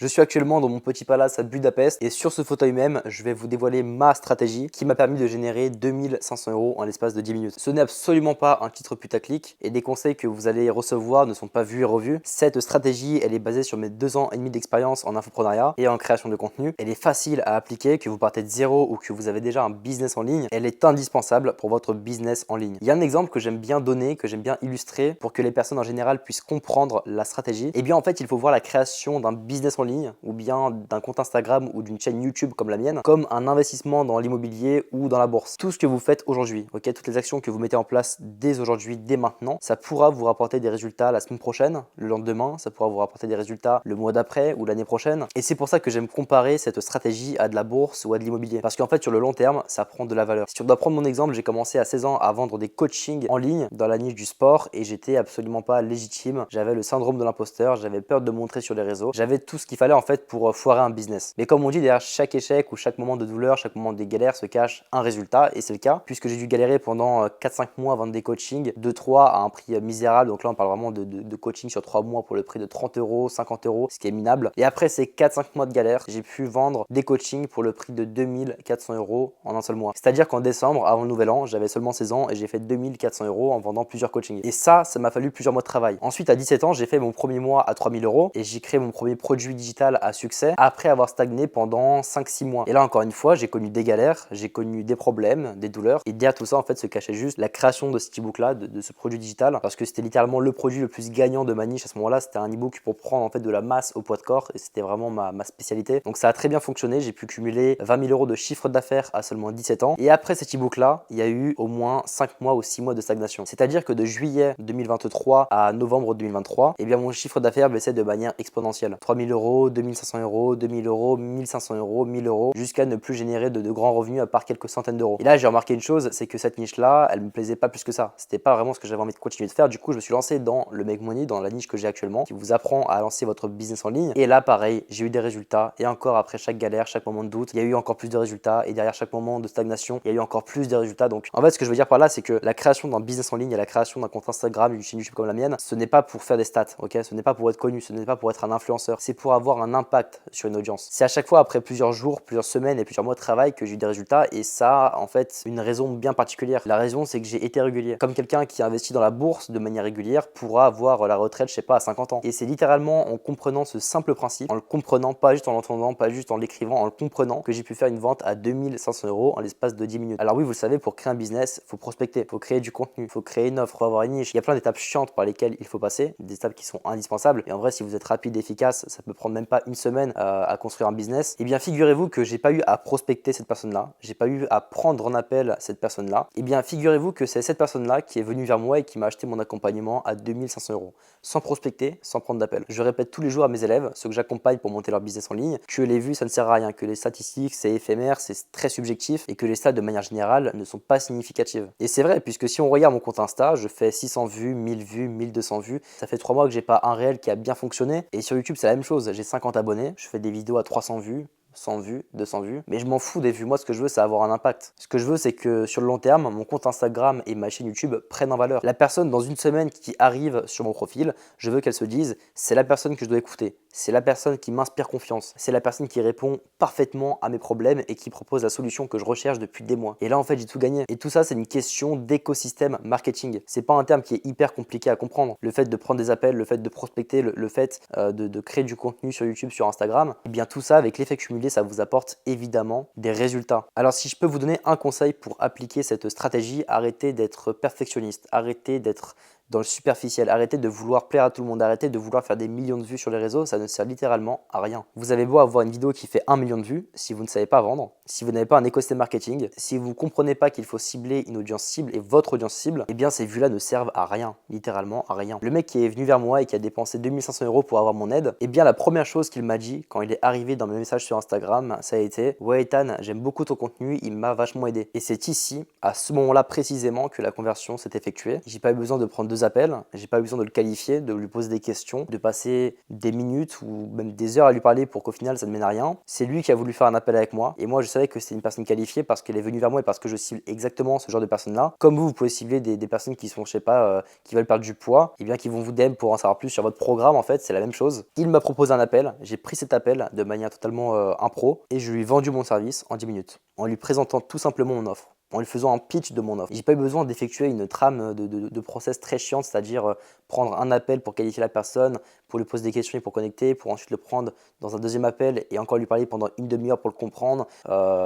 Je suis actuellement dans mon petit palace à Budapest et sur ce fauteuil même, je vais vous dévoiler ma stratégie qui m'a permis de générer 2500 € en l'espace de 10 minutes. Ce n'est absolument pas un titre putaclic et des conseils que vous allez recevoir ne sont pas vus et revus. Cette stratégie, elle est basée sur mes 2 ans et demi d'expérience en infoprenariat et en création de contenu. Elle est facile à appliquer, que vous partez de zéro ou que vous avez déjà un business en ligne. Elle est indispensable pour votre business en ligne. Il y a un exemple que j'aime bien donner, que j'aime bien illustrer pour que les personnes en général puissent comprendre la stratégie. Et bien en fait, il faut voir la création d'un business en ligne ou bien d'un compte Instagram ou d'une chaîne YouTube comme la mienne comme un investissement dans l'immobilier ou dans la bourse. Tout ce que vous faites aujourd'hui, ok, toutes les actions que vous mettez en place dès aujourd'hui, dès maintenant, ça pourra vous rapporter des résultats la semaine prochaine, le lendemain, ça pourra vous rapporter des résultats le mois d'après ou l'année prochaine. Et c'est pour ça que j'aime comparer cette stratégie à de la bourse ou à de l'immobilier. Parce qu'en fait, sur le long terme, ça prend de la valeur. Si on doit prendre mon exemple, j'ai commencé à 16 ans à vendre des coachings en ligne dans la niche du sport et j'étais absolument pas légitime. J'avais le syndrome de l'imposteur, j'avais peur de montrer sur les réseaux, j'avais tout ce qu'il fallait en fait pour foirer un business. Mais comme on dit, derrière chaque échec ou chaque moment de douleur, chaque moment de galère se cache un résultat et c'est le cas puisque j'ai dû galérer pendant 4-5 mois à vendre des coachings, 2-3 à un prix misérable. Donc là, on parle vraiment de coaching sur 3 mois pour le prix de 30 €, 50 €, ce qui est minable. Et après ces 4-5 mois de galère, j'ai pu vendre des coachings pour le prix de 2400 € en un seul mois. C'est-à-dire qu'en décembre, avant le nouvel an, j'avais seulement 16 ans et j'ai fait 2400 € en vendant plusieurs coachings. Et ça m'a fallu plusieurs mois de travail. Ensuite, à 17 ans, j'ai fait mon premier mois à 3000 € et j'ai créé mon premier produit digital à succès après avoir stagné pendant 5-6 mois. Et là, encore une fois, j'ai connu des galères, j'ai connu des problèmes, des douleurs. Et derrière tout ça, en fait, se cachait juste la création de cet e-book-là, de ce produit digital, parce que c'était littéralement le produit le plus gagnant de ma niche à ce moment-là. C'était un e-book pour prendre en fait de la masse au poids de corps et c'était vraiment ma spécialité. Donc ça a très bien fonctionné. J'ai pu cumuler 20 000 € de chiffre d'affaires à seulement 17 ans. Et après cet e-book-là, il y a eu au moins 5 mois ou 6 mois de stagnation. C'est-à-dire que de juillet 2023 à novembre 2023, eh bien mon chiffre d'affaires baissait de manière exponentielle. 3000 €, 2500 €, 2000 €, 1500 €, 1000 € jusqu'à ne plus générer de grands revenus à part quelques centaines d'euros. Et là, j'ai remarqué une chose, c'est que cette niche-là, elle me plaisait pas plus que ça. C'était pas vraiment ce que j'avais envie de continuer de faire. Du coup, je me suis lancé dans le Make Money, dans la niche que j'ai actuellement, qui vous apprend à lancer votre business en ligne. Et là, pareil, j'ai eu des résultats. Et encore après chaque galère, chaque moment de doute, il y a eu encore plus de résultats. Et derrière chaque moment de stagnation, il y a eu encore plus de résultats. Donc, en fait, ce que je veux dire par là, c'est que la création d'un business en ligne et la création d'un compte Instagram, une chaîne YouTube comme la mienne, ce n'est pas pour faire des stats, ok? Ce n'est pas pour être connu, ce n'est pas pour être un influenceur. C'est pour avoir un impact sur une audience. C'est à chaque fois après plusieurs jours, plusieurs semaines et plusieurs mois de travail que j'ai eu des résultats. Et ça a en fait une raison bien particulière. La raison, c'est que j'ai été régulier. Comme quelqu'un qui investit dans la bourse de manière régulière pourra avoir la retraite, je sais pas, à 50 ans. Et c'est littéralement en comprenant ce simple principe, en le comprenant, pas juste en l'entendant, pas juste en l'écrivant, en le comprenant, que j'ai pu faire une vente à 2500 € en l'espace de 10 minutes. Alors oui, vous le savez, pour créer un business, il faut prospecter, il faut créer du contenu, il faut créer une offre, il faut avoir une niche. Il y a plein d'étapes chiantes par lesquelles il faut passer, des étapes qui sont indispensables. Et en vrai, si vous êtes rapide et efficace, ça peut prendre même pas une semaine à construire un business. Et bien, figurez-vous que j'ai pas eu à prospecter cette personne-là, j'ai pas eu à prendre en appel cette personne-là. Et bien, figurez-vous que c'est cette personne-là qui est venue vers moi et qui m'a acheté mon accompagnement à 2500 €, sans prospecter, sans prendre d'appel. Je répète tous les jours à mes élèves, ceux que j'accompagne pour monter leur business en ligne, que les vues, ça ne sert à rien, que les statistiques, c'est éphémère, c'est très subjectif et que les stats, de manière générale, ne sont pas significatives. Et c'est vrai, puisque si on regarde mon compte Insta, je fais 600 vues, 1000 vues, 1200 vues. Ça fait 3 mois que j'ai pas un réel qui a bien fonctionné. Et sur YouTube, c'est la même chose. J'ai 50 abonnés, je fais des vidéos à 300 vues. 100 vues, 200 vues, mais je m'en fous des vues. Moi, ce que je veux, c'est avoir un impact. Ce que je veux, c'est que sur le long terme, mon compte Instagram et ma chaîne YouTube prennent en valeur. La personne dans une semaine qui arrive sur mon profil, je veux qu'elle se dise, c'est la personne que je dois écouter. C'est la personne qui m'inspire confiance. C'est la personne qui répond parfaitement à mes problèmes et qui propose la solution que je recherche depuis des mois. Et là, en fait, j'ai tout gagné. Et tout ça, c'est une question d'écosystème marketing. C'est pas un terme qui est hyper compliqué à comprendre. Le fait de prendre des appels, le fait de prospecter, le fait de créer du contenu sur YouTube, sur Instagram, et bien tout ça, avec l'effet cumulé, ça vous apporte évidemment des résultats. Alors, si je peux vous donner un conseil pour appliquer cette stratégie, arrêtez d'être perfectionniste, arrêtez d'être dans le superficiel. Arrêtez de vouloir plaire à tout le monde, arrêtez de vouloir faire des millions de vues sur les réseaux, ça ne sert littéralement à rien. Vous avez beau avoir une vidéo qui fait 1 million de vues, si vous ne savez pas vendre, si vous n'avez pas un écosystème marketing, si vous ne comprenez pas qu'il faut cibler une audience cible et votre audience cible, eh bien ces vues-là ne servent à rien, littéralement à rien. Le mec qui est venu vers moi et qui a dépensé 2500 € pour avoir mon aide, eh bien la première chose qu'il m'a dit quand il est arrivé dans mes messages sur Instagram, ça a été « Ouais Ethan, j'aime beaucoup ton contenu, il m'a vachement aidé ». Et c'est ici, à ce moment-là précisément, que la conversion s'est effectuée. J'ai pas eu besoin de prendre 2 2 appels, j'ai pas eu besoin de le qualifier, de lui poser des questions, de passer des minutes ou même des heures à lui parler pour qu'au final ça ne mène à rien. C'est lui qui a voulu faire un appel avec moi et moi je savais que c'est une personne qualifiée parce qu'elle est venue vers moi et parce que je cible exactement ce genre de personnes-là. Comme vous pouvez cibler des personnes qui sont, je sais pas, qui veulent perdre du poids, et bien qui vont vous DM pour en savoir plus sur votre programme. En fait, c'est la même chose. Il m'a proposé un appel, j'ai pris cet appel de manière totalement impro et je lui ai vendu mon service en 10 minutes en lui présentant tout simplement mon offre, en lui faisant un pitch de mon offre. J'ai pas eu besoin d'effectuer une trame de process très chiante, c'est-à-dire prendre un appel pour qualifier la personne, pour lui poser des questions et pour connecter, pour ensuite le prendre dans un deuxième appel et encore lui parler pendant une demi-heure pour le comprendre.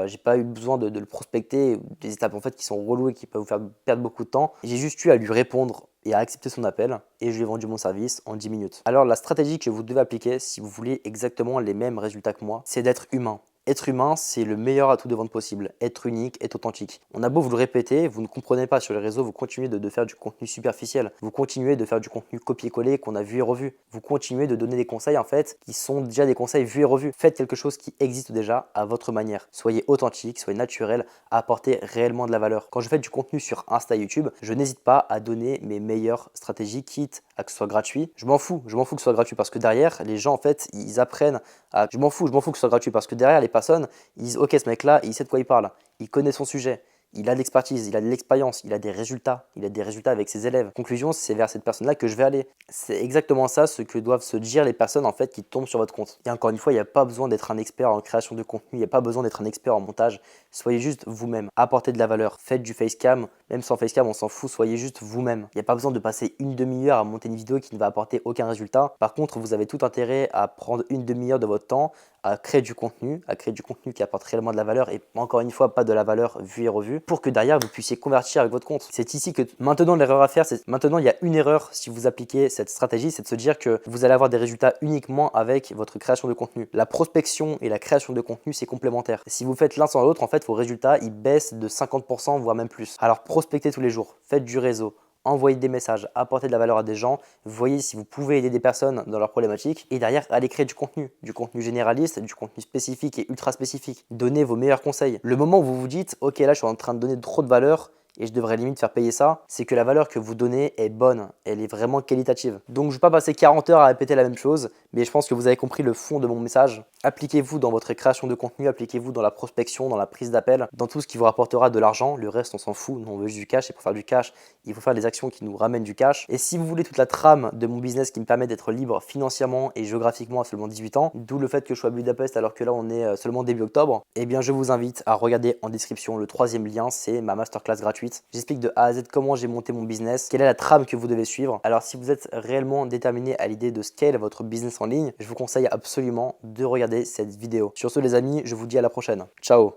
J'ai pas eu besoin de le prospecter, des étapes en fait qui sont reloues et qui peuvent vous faire perdre beaucoup de temps. J'ai juste eu à lui répondre et à accepter son appel et je lui ai vendu mon service en 10 minutes. Alors la stratégie que vous devez appliquer si vous voulez exactement les mêmes résultats que moi, c'est d'être humain. Être humain, c'est le meilleur atout de vente possible. Être unique, être authentique. On a beau vous le répéter, vous ne comprenez pas sur les réseaux, vous continuez de faire du contenu superficiel. Vous continuez de faire du contenu copier-coller qu'on a vu et revu. Vous continuez de donner des conseils en fait qui sont déjà des conseils vus et revus. Faites quelque chose qui existe déjà à votre manière. Soyez authentique, soyez naturel, apportez réellement de la valeur. Quand je fais du contenu sur Insta, YouTube, je n'hésite pas à donner mes meilleures stratégies, quitte à que ce soit gratuit. Je m'en fous que ce soit gratuit parce que derrière, les gens en fait, ils apprennent à... Je m'en fous que ce soit gratuit parce que derrière, les personnes, ils disent ok, ce mec-là, il sait de quoi il parle, il connaît son sujet, il a de l'expertise, il a de l'expérience, il a des résultats avec ses élèves. Conclusion, c'est vers cette personne-là que je vais aller. C'est exactement ça ce que doivent se dire les personnes en fait qui tombent sur votre compte. Et encore une fois, il n'y a pas besoin d'être un expert en création de contenu, il n'y a pas besoin d'être un expert en montage. Soyez juste vous-même, apportez de la valeur, faites du facecam, même sans facecam, on s'en fout, soyez juste vous-même. Il n'y a pas besoin de passer une demi-heure à monter une vidéo qui ne va apporter aucun résultat. Par contre, vous avez tout intérêt à prendre une demi-heure de votre temps à créer du contenu qui apporte réellement de la valeur et encore une fois pas de la valeur vue et revue pour que derrière vous puissiez convertir avec votre compte. C'est ici que maintenant l'erreur à faire, c'est maintenant il y a une erreur si vous appliquez cette stratégie, c'est de se dire que vous allez avoir des résultats uniquement avec votre création de contenu. La prospection et la création de contenu c'est complémentaire. Si vous faites l'un sans l'autre, en fait vos résultats ils baissent de 50% voire même plus. Alors prospectez tous les jours, faites du réseau. Envoyez des messages, apportez de la valeur à des gens, voyez si vous pouvez aider des personnes dans leurs problématiques et derrière, allez créer du contenu généraliste, du contenu spécifique et ultra spécifique. Donnez vos meilleurs conseils. Le moment où vous vous dites, ok là je suis en train de donner trop de valeur, et je devrais limite faire payer ça, c'est que la valeur que vous donnez est bonne, elle est vraiment qualitative. Donc je ne vais pas passer 40 heures à répéter la même chose, mais je pense que vous avez compris le fond de mon message. Appliquez-vous dans votre création de contenu, appliquez-vous dans la prospection, dans la prise d'appel, dans tout ce qui vous rapportera de l'argent. Le reste on s'en fout, nous on veut juste du cash et pour faire du cash, il faut faire des actions qui nous ramènent du cash. Et si vous voulez toute la trame de mon business qui me permet d'être libre financièrement et géographiquement à seulement 18 ans, d'où le fait que je sois à Budapest alors que là on est seulement début octobre, eh bien je vous invite à regarder en description le 3e lien, c'est ma masterclass gratuite. J'explique de A à Z comment j'ai monté mon business, quelle est la trame que vous devez suivre. Alors si vous êtes réellement déterminé à l'idée de scale votre business en ligne, je vous conseille absolument de regarder cette vidéo. Sur ce les amis, je vous dis à la prochaine. Ciao.